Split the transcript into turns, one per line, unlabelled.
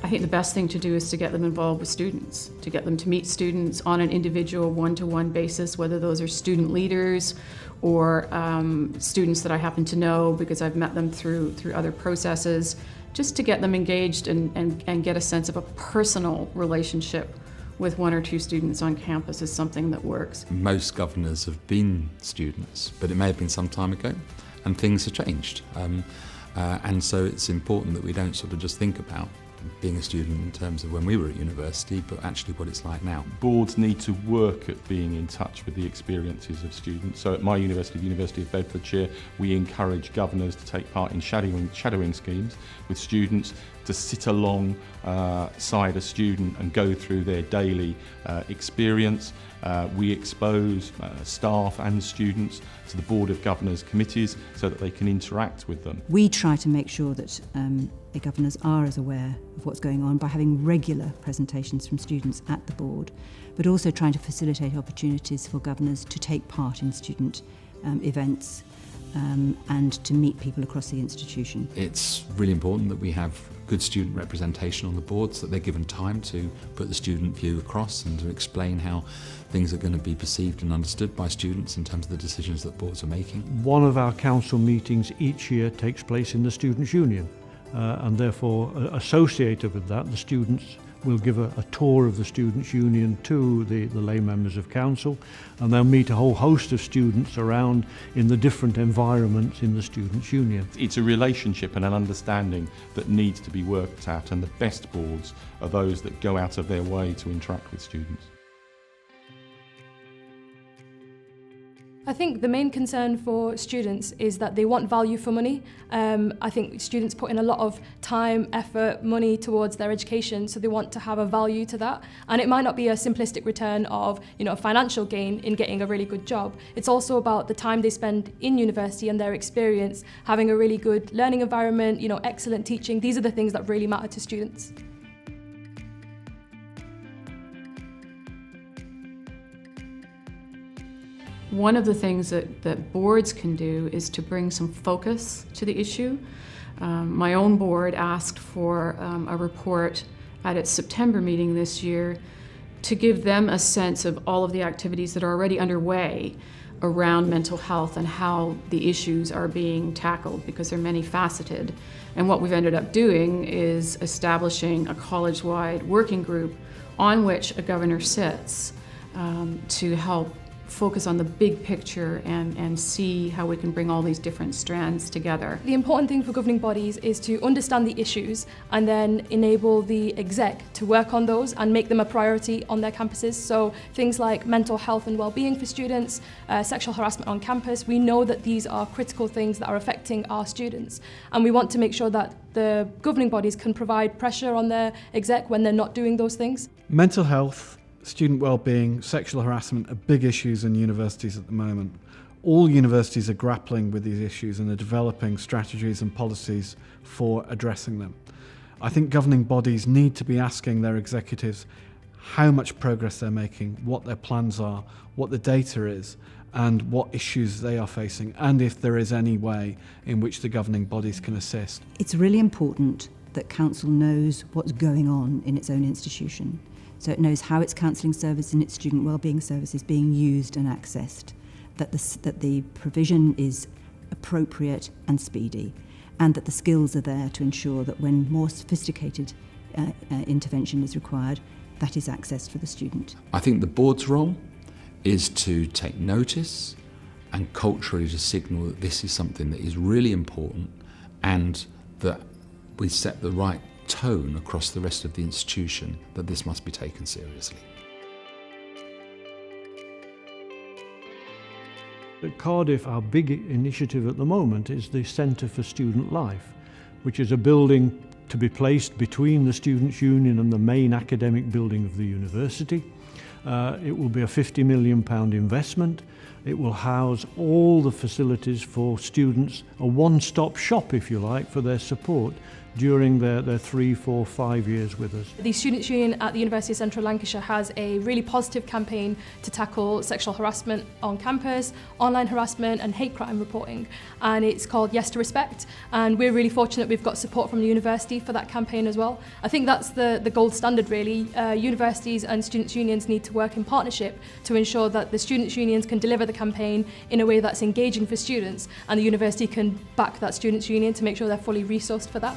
I think the best thing to do is to get them involved with students, to get them to meet students on an individual one-to-one basis, whether those are student leaders or students that I happen to know because I've met them through other processes, just to get them engaged and get a sense of a personal relationship with one or two students on campus is something that works.
Most governors have been students, but it may have been some time ago, and things have changed. And so it's important that we don't sort of just think about being a student in terms of when we were at university, but actually what it's like now.
Boards need to work at being in touch with the experiences of students. So at my university, the University of Bedfordshire, we encourage governors to take part in shadowing schemes with students, to sit alongside a student and go through their daily experience. We expose staff and students to the Board of Governors committees so that they can interact with them.
We try to make sure that the governors are as aware of what's going on by having regular presentations from students at the board, but also trying to facilitate opportunities for governors to take part in student events and to meet people across the institution.
It's really important that we have good student representation on the board, so that they're given time to put the student view across and to explain how things are going to be perceived and understood by students in terms of the decisions that boards are making.
One of our council meetings each year takes place in the Students' Union, and therefore associated with that, the students will give a tour of the Students' Union to the lay members of council, and they'll meet a whole host of students around in the different environments in the Students' Union.
It's a relationship and an understanding that needs to be worked out, and the best boards are those that go out of their way to interact with students.
I think the main concern for students is that they want value for money. I think students put in a lot of time, effort, money towards their education, so they want to have a value to that. And it might not be a simplistic return of, a financial gain in getting a really good job. It's also about the time they spend in university and their experience, having a really good learning environment, excellent teaching. These are the things that really matter to students.
One of the things that boards can do is to bring some focus to the issue. My own board asked for a report at its September meeting this year to give them a sense of all of the activities that are already underway around mental health and how the issues are being tackled, because they're many faceted. And what we've ended up doing is establishing a college-wide working group on which a governor sits to help focus on the big picture and see how we can bring all these different strands together.
The important thing for governing bodies is to understand the issues and then enable the exec to work on those and make them a priority on their campuses. So things like mental health and well-being for students, sexual harassment on campus, we know that these are critical things that are affecting our students, and we want to make sure that the governing bodies can provide pressure on their exec when they're not doing those things.
Mental health, student well-being, sexual harassment are big issues in universities at the moment. All universities are grappling with these issues and are developing strategies and policies for addressing them. I think governing bodies need to be asking their executives how much progress they're making, what their plans are, what the data is, and what issues they are facing, and if there is any way in which the governing bodies can assist.
It's really important that council knows what's going on in its own institution, so it knows how its counselling service and its student wellbeing service is being used and accessed, that the provision is appropriate and speedy, and that the skills are there to ensure that when more sophisticated intervention is required, that is accessed for the student.
I think the board's role is to take notice and culturally to signal that this is something that is really important, and that we set the right tone across the rest of the institution that this must be taken seriously.
At Cardiff, our big initiative at the moment is the Centre for Student Life, which is a building to be placed between the Students' Union and the main academic building of the university. It will be a £50 million investment. It will house all the facilities for students, a one-stop shop, if you like, for their support during their 3, 4, 5 years with us.
The Students' Union at the University of Central Lancashire has a really positive campaign to tackle sexual harassment on campus, online harassment and hate crime reporting, and it's called Yes to Respect, and we're really fortunate we've got support from the university for that campaign as well. I think that's the gold standard really. Universities and students' unions need to work in partnership to ensure that the students' unions can deliver the campaign in a way that's engaging for students, and the university can back that students' union to make sure they're fully resourced for that.